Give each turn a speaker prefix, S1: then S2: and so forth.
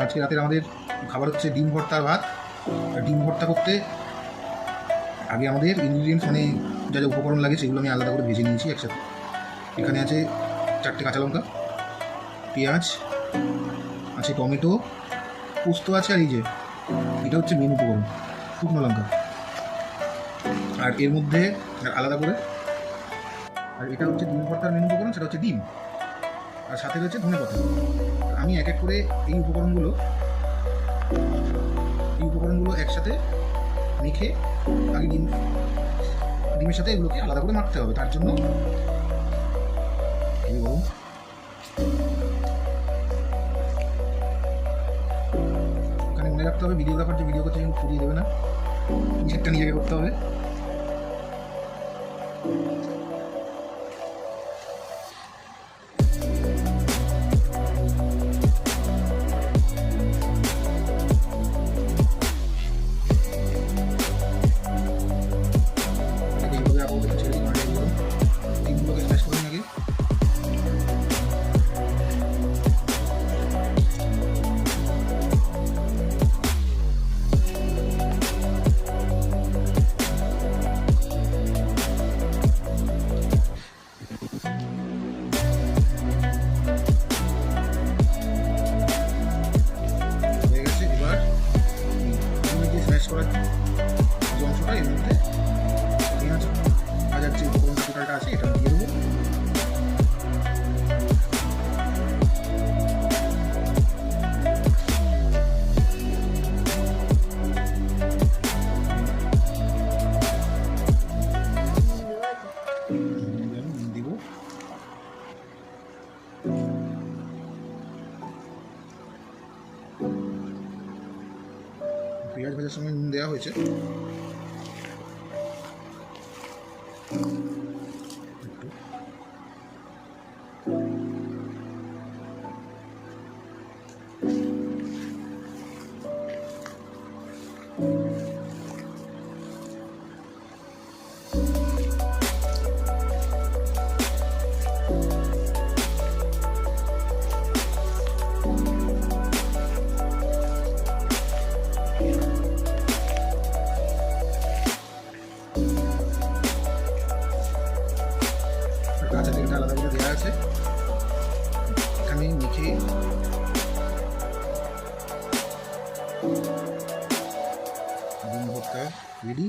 S1: আজকে রাতের আমাদের খাবার হচ্ছে ডিম ভর্তা আর ভাত। ডিম ভর্তা করতে আগে আমাদের ইনগ্রিডিয়েন্টস মানে যা যা উপকরণ লাগে সেগুলো আমি আলাদা করে ভেজে নিয়েছি একসাথে। এখানে আছে 4টে কাঁচা লঙ্কা, পেঁয়াজ আছে, টমেটো, পোস্ত আছে, আর এই যে এটা হচ্ছে মেন উপকরণ শুকনো লঙ্কা। আর এর মধ্যে আলাদা করে, আর এটা হচ্ছে ডিম ভর্তার মেন উপকরণ, সেটা হচ্ছে ডিম, আর সাথে রয়েছে ধনেপাতা। আমি এক এক করে এই উপকরণগুলো একসাথে মেখে আগে ডিমের সাথে এগুলোকে আলাদা করে মাখতে হবে। তার জন্য ওখানে মনে রাখতে হবে ভিডিওগ্রাফার যে ভিডিও করছে কিন্তু ফুরিয়ে দেবে না, নিজেরটা নিজেকে করতে হবে। করার যে অংশটা এর মধ্যে পেঁয়াজ ভাজার যে উপকরণ টোটালটা আছে এটা দিয়ে দেবো। দিব পেঁয়াজ ভাজার সময় নুন দেওয়া হয়েছে। কাঁচা তেলটা আলাদা করে দেওয়া আছে, এখানে মেখে ডিম ভর্তা রেডি।